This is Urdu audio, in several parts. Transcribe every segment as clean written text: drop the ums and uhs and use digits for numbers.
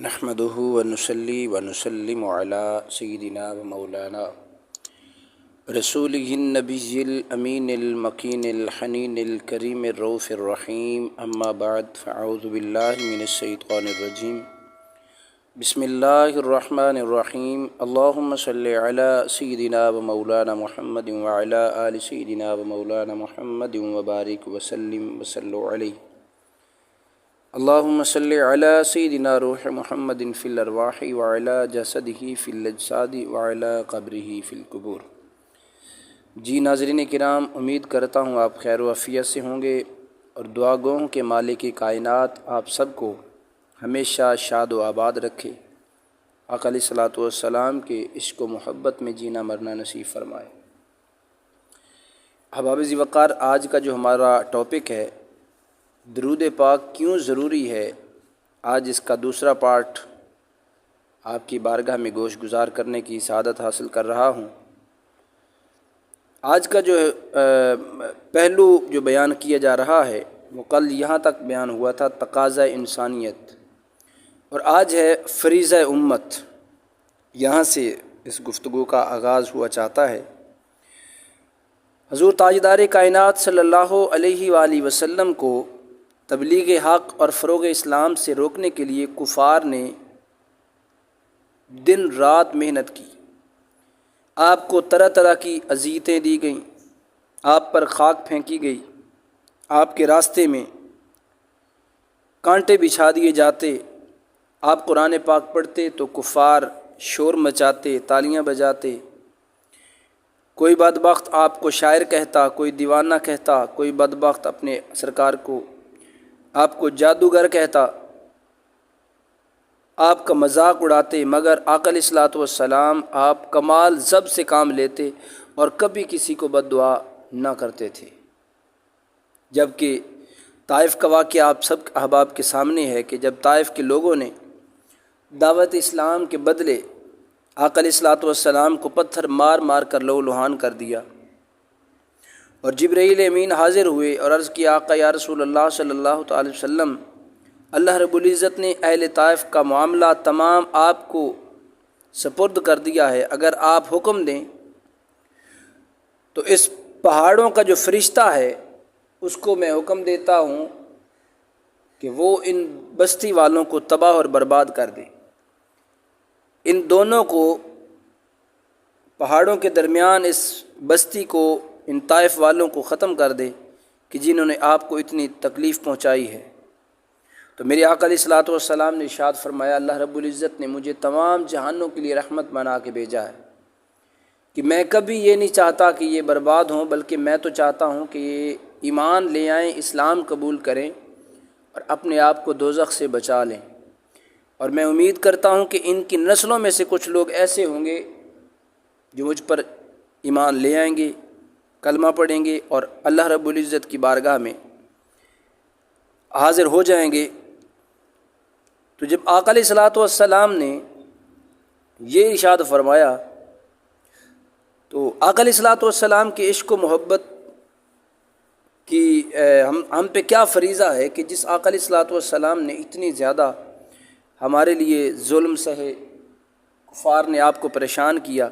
نحمده ونصلي ونسلم على سيدنا ومولانا رسوله النبي الأمين المكين الحنين الكريم الرؤوف الرحيم أما بعد فأعوذ بالله من الشيطان الرجيم بسم الله الرحمن الرحيم اللهم صل على سيدنا ومولانا محمد وعلى آل سيدنا ومولانا محمد وبارك وسلم وصلوا عليه اللهم صل على سيدنا روح محمد في الأرواح وعلى جسده في الأجساد وعلى قبره في القبور۔ جی ناظرین کرام، امید کرتا ہوں آپ خیر و عافیت سے ہوں گے اور دعا گوں کہ مالک کائنات آپ سب کو ہمیشہ شاد و آباد رکھے، آقا علیہ الصلوۃ والسلام کے عشق و محبت میں جینا مرنا نصیب فرمائے۔ احباب ذی وقار، آج کا جو ہمارا ٹاپک ہے درود پاک کیوں ضروری ہے، آج اس کا دوسرا پارٹ آپ کی بارگاہ میں گوش گزار کرنے کی سعادت حاصل کر رہا ہوں۔ آج کا جو پہلو جو بیان کیا جا رہا ہے وہ کل یہاں تک بیان ہوا تھا، تقاضۂ انسانیت، اور آج ہے فریضہ امت۔ یہاں سے اس گفتگو کا آغاز ہوا چاہتا ہے۔ حضور تاجدار کائنات صلی اللہ علیہ وآلہ وسلم کو تبلیغ حق اور فروغ اسلام سے روکنے کے لیے کفار نے دن رات محنت کی، آپ کو طرح طرح کی اذیتیں دی گئیں، آپ پر خاک پھینکی گئی، آپ کے راستے میں کانٹے بچھا دیے جاتے، آپ قرآن پاک پڑھتے تو کفار شور مچاتے، تالیاں بجاتے، کوئی بدبخت آپ کو شاعر کہتا، کوئی دیوانہ کہتا، کوئی بدبخت اپنے سرکار کو آپ کو جادوگر کہتا، آپ کا مذاق اڑاتے، مگر آقا علیہ الصلوۃ والسلام آپ کمال ضبط سے کام لیتے اور کبھی کسی کو بد دعا نہ کرتے تھے۔ جبکہ طائف کا واقعہ آپ سب احباب کے سامنے ہے کہ جب طائف کے لوگوں نے دعوت اسلام کے بدلے آقا علیہ الصلوۃ والسلام کو پتھر مار مار کر لہو لہان کر دیا، اور جبرائیل امین حاضر ہوئے اور عرض کیا، آقا یا رسول اللہ صلی اللہ تعالی وسلم، اللہ رب العزت نے اہل طائف کا معاملہ تمام آپ کو سپرد کر دیا ہے، اگر آپ حکم دیں تو اس پہاڑوں کا جو فرشتہ ہے اس کو میں حکم دیتا ہوں کہ وہ ان بستی والوں کو تباہ اور برباد کر دے، ان دونوں کو پہاڑوں کے درمیان اس بستی کو، ان طائف والوں کو ختم کر دے کہ جنہوں نے آپ کو اتنی تکلیف پہنچائی ہے۔ تو میرے آقا علیہ الصلوۃ والسلام نے ارشاد فرمایا، اللہ رب العزت نے مجھے تمام جہانوں کے لیے رحمت بنا کے بھیجا ہے کہ میں کبھی یہ نہیں چاہتا کہ یہ برباد ہوں، بلکہ میں تو چاہتا ہوں کہ یہ ایمان لے آئیں، اسلام قبول کریں اور اپنے آپ کو دوزخ سے بچا لیں۔ اور میں امید کرتا ہوں کہ ان کی نسلوں میں سے کچھ لوگ ایسے ہوں گے جو مجھ پر ایمان لے آئیں گے، کلمہ پڑھیں گے اور اللہ رب العزت کی بارگاہ میں حاضر ہو جائیں گے۔ تو جب آقا علیہ الصلوۃ والسلام نے یہ ارشاد فرمایا تو آقا علیہ الصلوۃ والسلام کے عشق و محبت کی ہم پہ کیا فریضہ ہے کہ جس آقا علیہ الصلوۃ والسلام نے اتنی زیادہ ہمارے لیے ظلم سہے، کفار نے آپ کو پریشان کیا،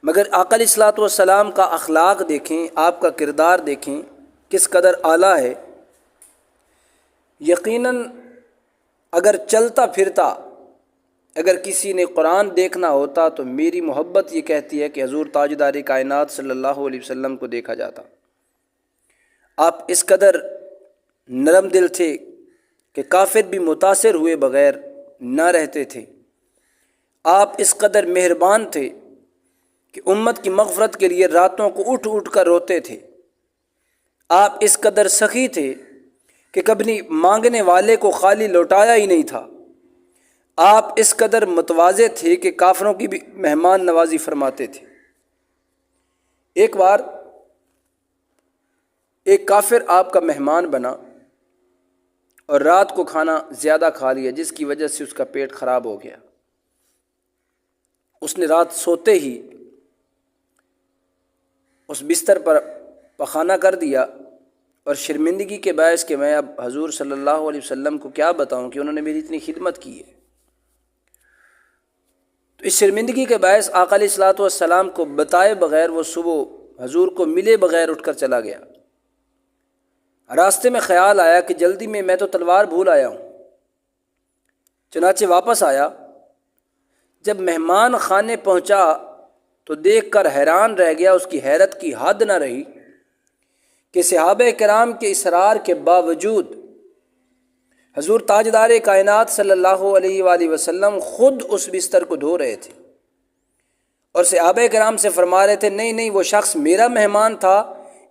مگر آقا علیہ الصلوۃ والسلام کا اخلاق دیکھیں، آپ کا کردار دیکھیں کس قدر اعلیٰ ہے۔ یقیناً اگر چلتا پھرتا اگر کسی نے قرآن دیکھنا ہوتا تو میری محبت یہ کہتی ہے کہ حضور تاجدار کائنات صلی اللہ علیہ وسلم کو دیکھا جاتا۔ آپ اس قدر نرم دل تھے کہ کافر بھی متاثر ہوئے بغیر نہ رہتے تھے، آپ اس قدر مہربان تھے کہ امت کی مغفرت کے لیے راتوں کو اٹھ اٹھ کر روتے تھے، آپ اس قدر سخی تھے کہ کبھی مانگنے والے کو خالی لوٹایا ہی نہیں تھا، آپ اس قدر متواضع تھے کہ کافروں کی بھی مہمان نوازی فرماتے تھے۔ ایک بار ایک کافر آپ کا مہمان بنا اور رات کو کھانا زیادہ کھا لیا، جس کی وجہ سے اس کا پیٹ خراب ہو گیا۔ اس نے رات سوتے ہی اس بستر پر پخانہ کر دیا اور شرمندگی کے باعث کہ میں اب حضور صلی اللہ علیہ وسلم کو کیا بتاؤں کہ انہوں نے میری اتنی خدمت کی ہے، تو اس شرمندگی کے باعث آقا علیہ الصلوۃ والسلام کو بتائے بغیر وہ صبح حضور کو ملے بغیر اٹھ کر چلا گیا۔ راستے میں خیال آیا کہ جلدی میں تو تلوار بھول آیا ہوں، چنانچہ واپس آیا۔ جب مہمان خانے پہنچا تو دیکھ کر حیران رہ گیا، اس کی حیرت کی حد نہ رہی کہ صحابہ کرام کے اصرار کے باوجود حضور تاجدار کائنات صلی اللہ علیہ وآلہ وسلم خود اس بستر کو دھو رہے تھے اور صحابہ کرام سے فرما رہے تھے نہیں وہ شخص میرا مہمان تھا،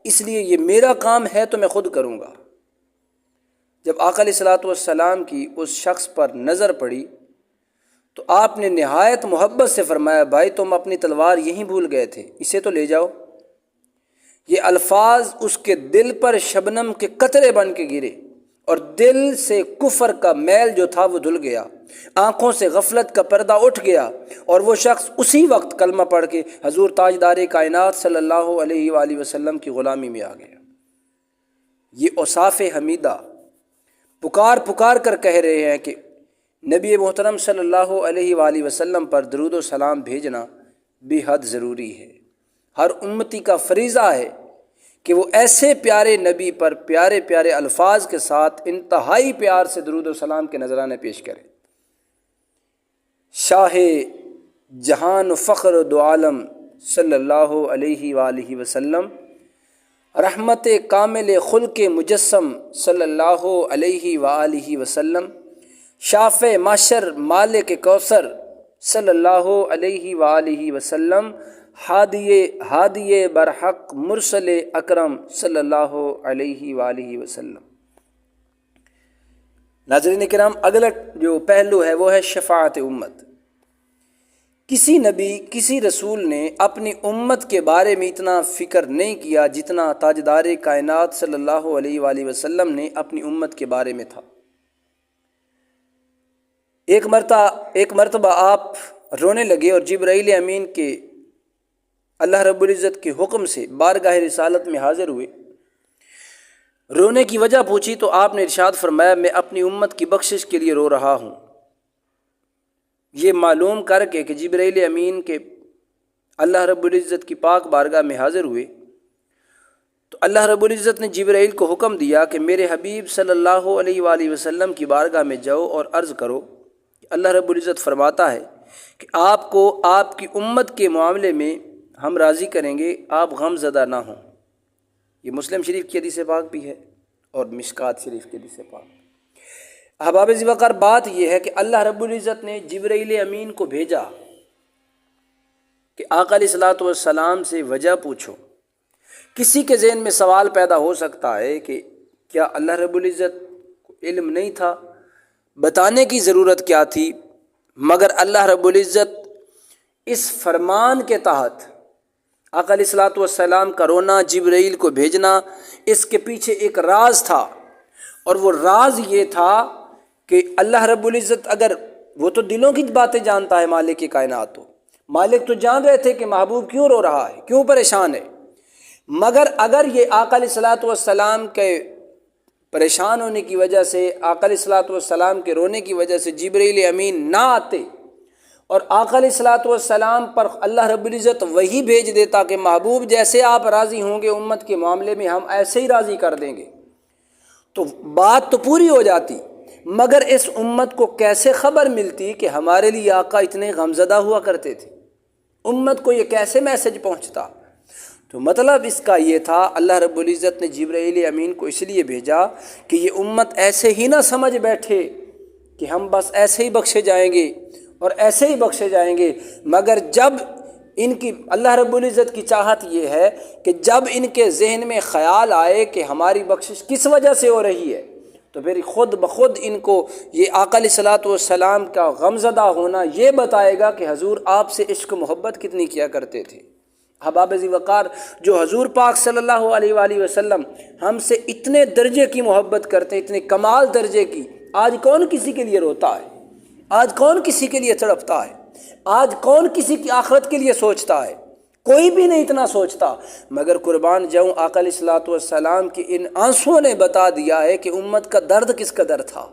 اس لیے یہ میرا کام ہے تو میں خود کروں گا۔ جب آقا علیہ الصلوۃ والسلام کی اس شخص پر نظر پڑی تو آپ نے نہایت محبت سے فرمایا، بھائی تم اپنی تلوار یہیں بھول گئے تھے، اسے تو لے جاؤ۔ یہ الفاظ اس کے دل پر شبنم کے قطرے بن کے گرے اور دل سے کفر کا میل جو تھا وہ دھل گیا، آنکھوں سے غفلت کا پردہ اٹھ گیا اور وہ شخص اسی وقت کلمہ پڑھ کے حضور تاجدار کائنات صلی اللہ علیہ وآلہ وسلم کی غلامی میں آ گیا۔ یہ اوصاف حمیدہ پکار کر کہہ رہے ہیں کہ نبی محترم صلی اللہ علیہ وآلہ وسلم پر درود و سلام بھیجنا بے حد ضروری ہے۔ ہر امتی کا فریضہ ہے کہ وہ ایسے پیارے نبی پر پیارے پیارے الفاظ کے ساتھ انتہائی پیار سے درود و سلام کے نذرانے پیش کرے۔ شاہ جہان و فخر دو عالم صلی اللہ علیہ وآلہ وسلم، رحمت کامل خلق مجسم صلی اللہ علیہ وآلہ وسلم، شافع معشر مالک کوثر صلی اللہ علیہ وآلہ وسلم، ہادی برحق مرسل اکرم صلی اللہ علیہ وآلہ وسلم۔ ناظرین کرام، اگلا جو پہلو ہے وہ ہے شفاعت امت۔ کسی نبی کسی رسول نے اپنی امت کے بارے میں اتنا فکر نہیں کیا جتنا تاجدار کائنات صلی اللہ علیہ وآلہ وسلم نے اپنی امت کے بارے میں تھا۔ ایک مرتبہ آپ رونے لگے اور جبرائیل امین کے اللہ رب العزت کے حکم سے بارگاہ رسالت میں حاضر ہوئے۔ رونے کی وجہ پوچھی تو آپ نے ارشاد فرمایا، میں اپنی امت کی بخشش کے لیے رو رہا ہوں۔ یہ معلوم کر کے کہ جبرائیل امین کے اللہ رب العزت کی پاک بارگاہ میں حاضر ہوئے تو اللہ رب العزت نے جبرائیل کو حکم دیا کہ میرے حبیب صلی اللہ علیہ وآلہ وسلم کی بارگاہ میں جاؤ اور عرض کرو کہ اللہ رب العزت فرماتا ہے کہ آپ کو آپ کی امت کے معاملے میں ہم راضی کریں گے، آپ غم زدہ نہ ہوں۔ یہ مسلم شریف کی حدیث پاک بھی ہے اور مشکات شریف کی حدیث پاک۔ احباب ذی وقار، بات یہ ہے کہ اللہ رب العزت نے جبرائیل امین کو بھیجا کہ آقا علیہ الصلوۃ والسلام سے وجہ پوچھو۔ کسی کے ذہن میں سوال پیدا ہو سکتا ہے کہ کیا اللہ رب العزت کو علم نہیں تھا؟ بتانے کی ضرورت کیا تھی؟ مگر اللہ رب العزت اس فرمان کے تحت آقا علیہ الصلوۃ والسلام کا رونا، جبرائیل کو بھیجنا، اس کے پیچھے ایک راز تھا، اور وہ راز یہ تھا کہ اللہ رب العزت اگر وہ تو دلوں کی باتیں جانتا ہے، مالک کی کائنات ہو، مالک تو جان رہے تھے کہ محبوب کیوں رو رہا ہے، کیوں پریشان ہے، مگر اگر یہ آقا علیہ الصلوۃ والسلام کے پریشان ہونے کی وجہ سے، آقا علیہ الصلوۃ والسلام کے رونے کی وجہ سے جبرائیل امین نہ آتے اور آقا علیہ الصلوۃ والسلام پر اللہ رب العزت وہی بھیج دیتا کہ محبوب جیسے آپ راضی ہوں گے امت کے معاملے میں ہم ایسے ہی راضی کر دیں گے، تو بات تو پوری ہو جاتی، مگر اس امت کو کیسے خبر ملتی کہ ہمارے لیے آقا اتنے غمزدہ ہوا کرتے تھے؟ امت کو یہ کیسے میسج پہنچتا؟ تو مطلب اس کا یہ تھا، اللہ رب العزت نے جبرائیل امین کو اس لیے بھیجا کہ یہ امت ایسے ہی نہ سمجھ بیٹھے کہ ہم بس ایسے ہی بخشے جائیں گے اور ایسے ہی بخشے جائیں گے، مگر جب ان کی اللہ رب العزت کی چاہت یہ ہے کہ جب ان کے ذہن میں خیال آئے کہ ہماری بخشش کس وجہ سے ہو رہی ہے، تو پھر خود بخود ان کو یہ آقا علیہ الصلوۃ والسلام کا غمزدہ ہونا یہ بتائے گا کہ حضور آپ سے عشق و محبت کتنی کیا کرتے تھے۔ احباب ذی وقار، جو حضور پاک صلی اللہ علیہ وآلہ وسلم ہم سے اتنے درجے کی محبت کرتے ہیں، اتنے کمال درجے کی، آج کون کسی کے لیے روتا ہے؟ آج کون کسی کے لیے تڑپتا ہے؟ آج کون کسی کی آخرت کے لیے سوچتا ہے؟ کوئی بھی نہیں اتنا سوچتا، مگر قربان جاؤں آقا علیہ الصلوۃ والسلام کی ان آنسوؤں نے بتا دیا ہے کہ امت کا درد کس قدر تھا،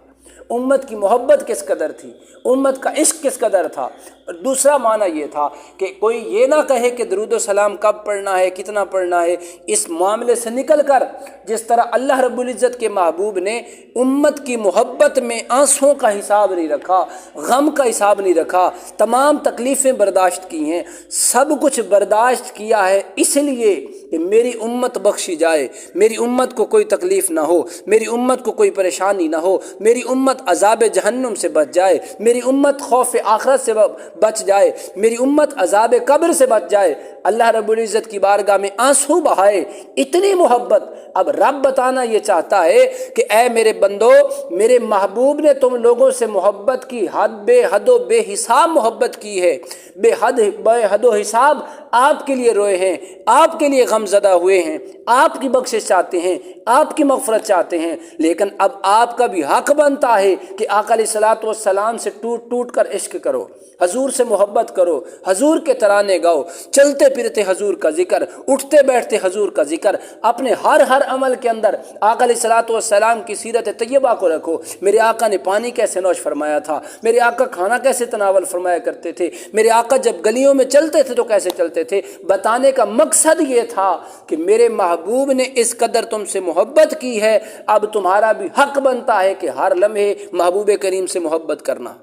امت کی محبت کس قدر تھی، امت کا عشق کس قدر تھا۔ اور دوسرا معنی یہ تھا کہ کوئی یہ نہ کہے کہ درود و سلام کب پڑھنا ہے، کتنا پڑھنا ہے، اس معاملے سے نکل کر جس طرح اللہ رب العزت کے محبوب نے امت کی محبت میں آنسوؤں کا حساب نہیں رکھا، غم کا حساب نہیں رکھا، تمام تکلیفیں برداشت کی ہیں، سب کچھ برداشت کیا ہے اس لیے کہ میری امت بخشی جائے، میری امت کو کوئی تکلیف نہ ہو، میری امت کو کوئی پریشانی نہ ہو، میری امت عذاب جہنم سے بچ جائے، میری امت خوف آخرت سے بچ جائے، میری امت عذاب قبر سے بچ جائے۔ اللہ رب العزت کی بارگاہ میں آنسو بہائے، اتنی محبت۔ اب رب بتانا یہ چاہتا ہے کہ اے میرے بندو، میرے محبوب نے تم لوگوں سے محبت کی، بے حد و بے حساب محبت کی ہے، بے حد و حساب آپ کے لیے روئے ہیں، آپ کے لیے غم زدہ ہوئے ہیں، آپ کی بخشش چاہتے ہیں، آپ کی مغفرت چاہتے ہیں، لیکن اب آپ کا بھی حق بنتا ہے کہ آقا علیہ الصلوۃ والسلام سے ٹوٹ ٹوٹ کر عشق کرو، حضور سے محبت کرو، حضور کے ترانے گاؤ، چلتے پھرتے حضور کا ذکر، اٹھتے بیٹھتے حضور کا ذکر، اپنے ہر عمل کے اندر آقا علیہ الصلوۃ والسلام کی سیرت طیبہ کو رکھو۔ میرے آقا نے پانی کیسے نوش فرمایا تھا، میرے آقا کھانا کیسے تناول فرمایا کرتے تھے، میرے آقا جب گلیوں میں چلتے تھے تو کیسے چلتے تھے۔ بتانے کا مقصد یہ تھا کہ میرے محبوب نے اس قدر تم سے محبت کی ہے، اب تمہارا بھی حق بنتا ہے کہ ہر لمحے محبوب کریم سے محبت کرنا،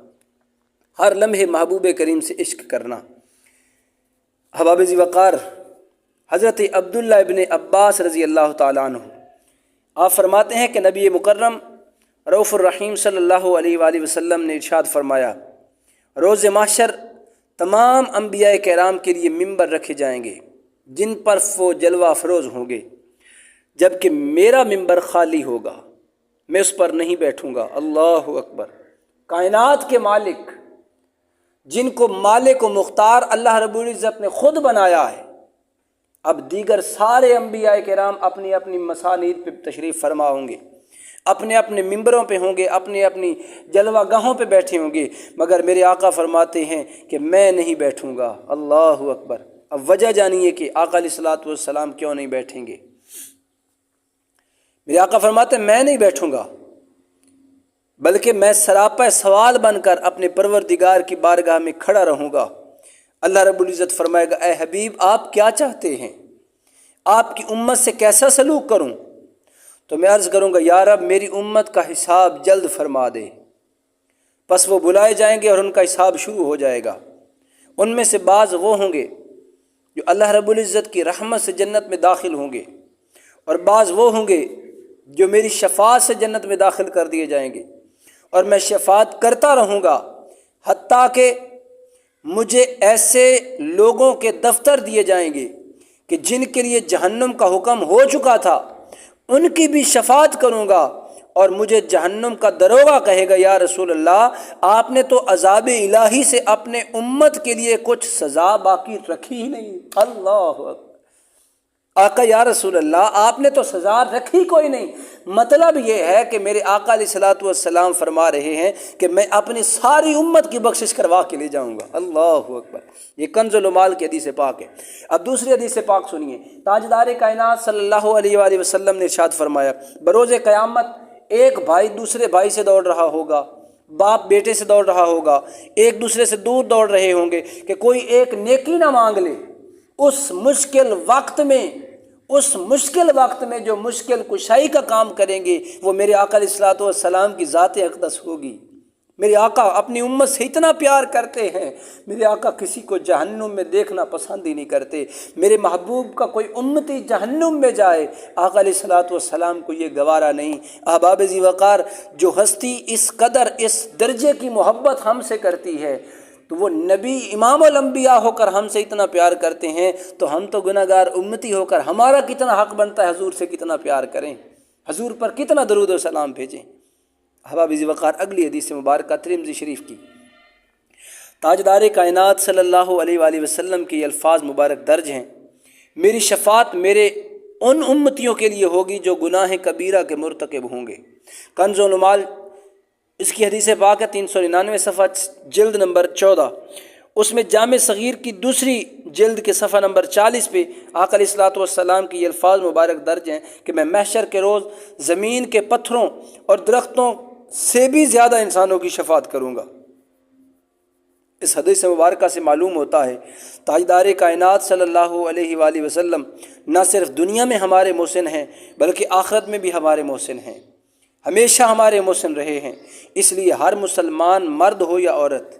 ہر لمحے محبوب کریم سے عشق کرنا۔ احباب ذی وقار، حضرت عبداللہ ابن عباس رضی اللہ تعالیٰ عنہ آپ فرماتے ہیں کہ نبی مکرم رؤوف الرحیم صلی اللہ علیہ وآلہ وسلم نے ارشاد فرمایا، روز محشر تمام انبیاء کرام کے لیے ممبر رکھے جائیں گے جن پر وہ جلوہ افروز ہوں گے، جبکہ میرا ممبر خالی ہوگا، میں اس پر نہیں بیٹھوں گا۔ اللہ اکبر۔ کائنات کے مالک، جن کو مالک و مختار اللہ رب العزت نے خود بنایا ہے، اب دیگر سارے انبیاء کرام اپنی اپنی مسانید پہ تشریف فرما ہوں گے، اپنے اپنے ممبروں پہ ہوں گے، اپنی اپنی جلوہ گاہوں پہ بیٹھے ہوں گے، مگر میرے آقا فرماتے ہیں کہ میں نہیں بیٹھوں گا۔ اللہ اکبر۔ اب وجہ جانیے کہ آقا علیہ الصلوۃ والسلام کیوں نہیں بیٹھیں گے۔ میرے آقا فرماتے ہیں میں نہیں بیٹھوں گا، بلکہ میں سراپا سوال بن کر اپنے پروردگار کی بارگاہ میں کھڑا رہوں گا۔ اللہ رب العزت فرمائے گا، اے حبیب آپ کیا چاہتے ہیں، آپ کی امت سے کیسا سلوک کروں؟ تو میں عرض کروں گا، یا رب میری امت کا حساب جلد فرما دے۔ پس وہ بلائے جائیں گے اور ان کا حساب شروع ہو جائے گا۔ ان میں سے بعض وہ ہوں گے جو اللہ رب العزت کی رحمت سے جنت میں داخل ہوں گے، اور بعض وہ ہوں گے جو میری شفاعت سے جنت میں داخل کر دیے جائیں گے، اور میں شفاعت کرتا رہوں گا حتیٰ کہ مجھے ایسے لوگوں کے دفتر دیے جائیں گے کہ جن کے لیے جہنم کا حکم ہو چکا تھا، ان کی بھی شفاعت کروں گا، اور مجھے جہنم کا دروغہ کہے گا، یا رسول اللہ آپ نے تو عذاب الہی سے اپنے امت کے لیے کچھ سزا باقی رکھی ہی نہیں۔ اللہ اکبر۔ آقا یا رسول اللہ آپ نے تو سزا رکھی کوئی نہیں۔ مطلب یہ ہے کہ میرے آقا علیہ الصلوۃ والسلام فرما رہے ہیں کہ میں اپنی ساری امت کی بخشش کروا کے لے جاؤں گا۔ اللہ اکبر۔ یہ کنز المال کی حدیث پاک ہے۔ اب دوسری حدیث پاک سنیے۔ تاجدار کائنات صلی اللہ علیہ وآلہ وسلم نے ارشاد فرمایا، بروز قیامت ایک بھائی دوسرے بھائی سے دوڑ رہا ہوگا، باپ بیٹے سے دوڑ رہا ہوگا، ایک دوسرے سے دور دوڑ رہے ہوں گے کہ کوئی ایک نیکی نہ مانگ لے۔ اس مشکل وقت میں جو مشکل کشائی کا کام کریں گے وہ میرے آقا علیہ الصلوۃ والسلام کی ذات اقدس ہوگی۔ میرے آقا اپنی امت سے اتنا پیار کرتے ہیں، میرے آقا کسی کو جہنم میں دیکھنا پسند ہی نہیں کرتے۔ میرے محبوب کا کوئی امتی جہنم میں جائے، آقا علیہ الصلوۃ والسلام کو یہ گوارا نہیں۔ احباب ذی وقار، جو ہستی اس قدر اس درجے کی محبت ہم سے کرتی ہے، تو وہ نبی امام الانبیاء ہو کر ہم سے اتنا پیار کرتے ہیں، تو ہم تو گناہ گار امتی ہو کر ہمارا کتنا حق بنتا ہے حضور سے کتنا پیار کریں، حضور پر کتنا درود و سلام بھیجیں۔ احباب ذی وقار، اگلی حدیث مبارکہ ترمذی شریف کی۔ تاجدار کائنات صلی اللہ علیہ وآلہ وسلم کے یہ الفاظ مبارک درج ہیں، میری شفاعت میرے ان امتیوں کے لیے ہوگی جو گناہ کبیرہ کے مرتکب ہوں گے۔ کنز المال اس کی حدیث پاک ہے 399 صفحہ جلد نمبر 14۔ اس میں جامع صغیر کی دوسری جلد کے صفحہ نمبر 40 پہ آقا علیہ الصلوۃ والسلام کی یہ الفاظ مبارک درج ہیں کہ میں محشر کے روز زمین کے پتھروں اور درختوں سے بھی زیادہ انسانوں کی شفاعت کروں گا۔ اس حدیث مبارکہ سے معلوم ہوتا ہے تاجدار کائنات صلی اللہ علیہ وآلہ وسلم نہ صرف دنیا میں ہمارے محسن ہیں بلکہ آخرت میں بھی ہمارے محسن ہیں، ہمیشہ ہمارے محسن رہے ہیں۔ اس لیے ہر مسلمان مرد ہو یا عورت،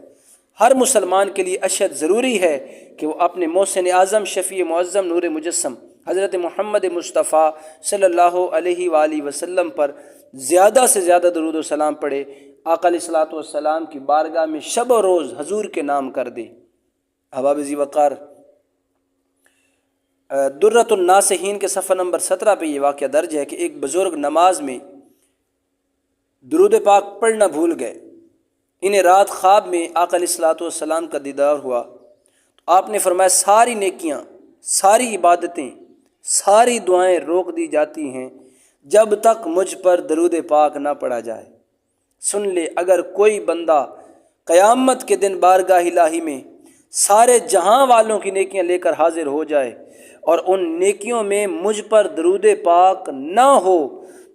ہر مسلمان کے لیے اشد ضروری ہے کہ وہ اپنے محسن اعظم شفیع معظم نور مجسم حضرت محمد مصطفیٰ صلی اللہ علیہ وآلہ وسلم پر زیادہ سے زیادہ درود و سلام پڑھے، آقا علیہ الصلوۃ والسلام کی بارگاہ میں شب و روز حضور کے نام کر دے۔ احباب ذی وقار، درۃ الناصحین کے صفحہ نمبر 17 پہ یہ واقعہ درج ہے کہ ایک بزرگ نماز میں درود پاک پڑھنا بھول گئے۔ انہیں رات خواب میں آقا علیہ الصلوۃ والسلام کا دیدار ہوا تو آپ نے فرمایا ساری نیکیاں، ساری عبادتیں، ساری دعائیں روک دی جاتی ہیں جب تک مجھ پر درود پاک نہ پڑھا جائے۔ سن لے، اگر کوئی بندہ قیامت کے دن بارگاہ الہی میں سارے جہاں والوں کی نیکیاں لے کر حاضر ہو جائے اور ان نیکیوں میں مجھ پر درود پاک نہ ہو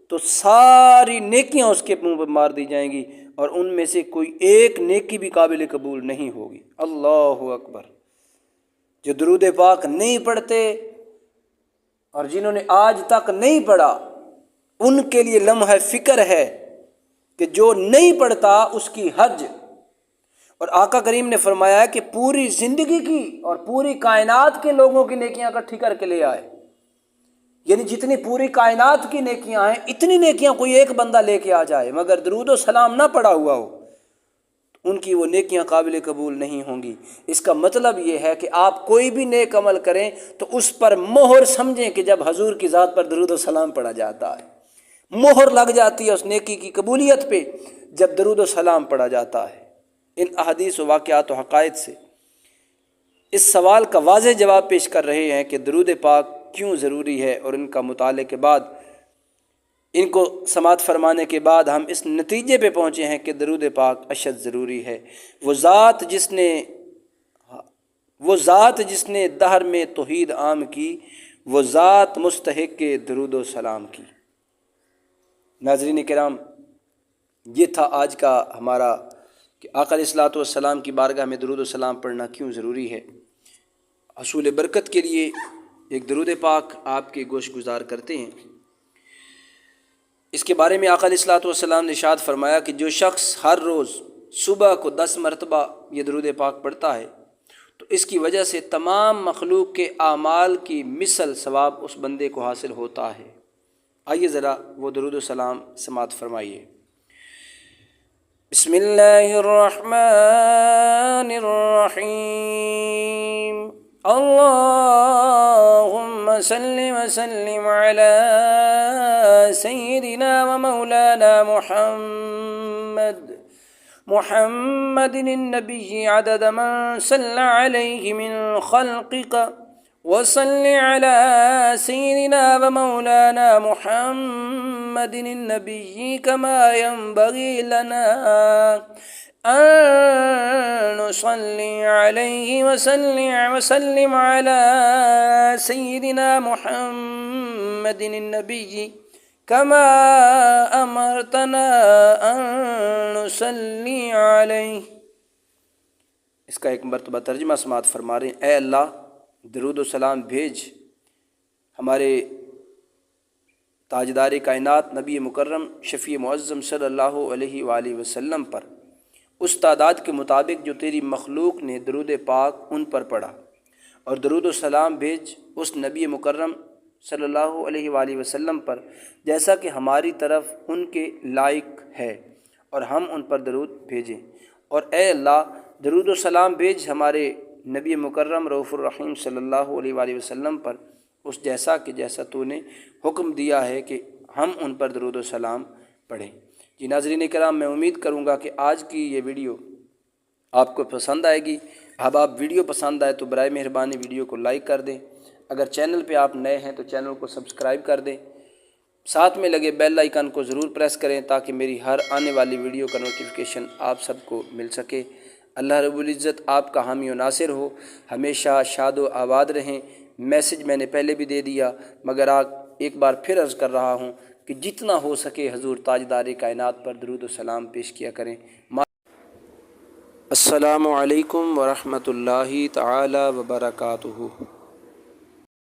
تو ساری نیکیاں اس کے منہ پر مار دی جائیں گی اور ان میں سے کوئی ایک نیکی بھی قابل قبول نہیں ہوگی۔ اللہ اکبر! جو درود پاک نہیں پڑھتے اور جنہوں نے آج تک نہیں پڑھا ان کے لیے لمحہ فکر ہے کہ جو نہیں پڑھتا اس کی حج۔ اور آقا کریم نے فرمایا کہ پوری زندگی کی اور پوری کائنات کے لوگوں کی نیکیاں اکٹھی کر کے لے آئے، یعنی جتنی پوری کائنات کی نیکیاں ہیں اتنی نیکیاں کوئی ایک بندہ لے کے آ جائے مگر درود و سلام نہ پڑھا ہوا ہو تو ان کی وہ نیکیاں قابل قبول نہیں ہوں گی۔ اس کا مطلب یہ ہے کہ آپ کوئی بھی نیک عمل کریں تو اس پر مہر سمجھیں کہ جب حضور کی ذات پر درود و سلام پڑھا جاتا ہے، مہر لگ جاتی ہے اس نیکی کی قبولیت پہ جب درود و سلام پڑھا جاتا ہے۔ ان احادیث و واقعات و حقائق سے اس سوال کا واضح جواب پیش کر رہے ہیں کہ درود پاک کیوں ضروری ہے، اور ان کا مطالعے کے بعد، ان کو سماعت فرمانے کے بعد ہم اس نتیجے پہ پہنچے ہیں کہ درود پاک اشد ضروری ہے۔ وہ ذات جس نے دہر میں توحید عام کی، وہ ذات مستحق کے درود و سلام کی۔ ناظرین کرام، یہ تھا آج کا ہمارا کہ آقا علیہ الصلوۃ والسلام کی بارگاہ میں درود و سلام پڑھنا کیوں ضروری ہے۔ حصول برکت کے لیے ایک درود پاک آپ کے گوش گزار کرتے ہیں۔ اس کے بارے میں آقا علیہ الصلوۃ والسلام نے ارشاد فرمایا کہ جو شخص ہر روز صبح کو 10 مرتبہ یہ درود پاک پڑھتا ہے تو اس کی وجہ سے تمام مخلوق کے اعمال کی مثل ثواب اس بندے کو حاصل ہوتا ہے۔ آئیے ذرا وہ درود و سلام سماعت فرمائیے۔ بسم اللہ الرحمن الرحیم، اللہم صل وسلم علی سیدنا و مولانا محمد النبی عدد من صلی علیہ من خلقک، وصل علی سیدنا و مولانا محمد النبی کما ينبغی لنا ان نصلی علیہ وسلم علی سیدنا محمد النبی کما امرتنا ان نصلی علیہ۔ اس کا ایک مرتبہ ترجمہ سماعت فرما رہے ہیں۔ اے اللہ، درود و سلام بھیج ہمارے تاجدار کائنات نبی مکرم شفیع معظم صلی اللہ علیہ وآلہ وسلم پر اس تعداد کے مطابق جو تیری مخلوق نے درود پاک ان پر پڑھا، اور درود و سلام بھیج اس نبی مکرم صلی اللہ علیہ وآلہ وسلم پر جیسا کہ ہماری طرف ان کے لائق ہے اور ہم ان پر درود بھیجیں۔ اور اے اللہ، درود و سلام بھیج ہمارے نبی مکرم رؤوف الرحیم صلی اللہ علیہ وآلہ وسلم پر اس جیسا کہ جیسا تو نے حکم دیا ہے کہ ہم ان پر درود و سلام پڑھیں۔ جی ناظرین کرام، میں امید کروں گا کہ آج کی یہ ویڈیو آپ کو پسند آئے گی۔ اب آپ ویڈیو پسند آئے تو برائے مہربانی ویڈیو کو لائک کر دیں، اگر چینل پہ آپ نئے ہیں تو چینل کو سبسکرائب کر دیں، ساتھ میں لگے بیل آئیکن کو ضرور پریس کریں تاکہ میری ہر آنے والی ویڈیو کا نوٹیفیکیشن آپ سب کو مل سکے۔ اللہ رب العزت آپ کا حامی و ناصر ہو، ہمیشہ شاد و آباد رہیں۔ میسج میں نے پہلے بھی دے دیا، مگر ایک بار پھر عرض کر رہا ہوں کہ جتنا ہو سکے حضور تاجدار کائنات پر درود و سلام پیش کیا کریں۔ السلام علیکم ورحمۃ اللہ تعالی وبرکاتہ۔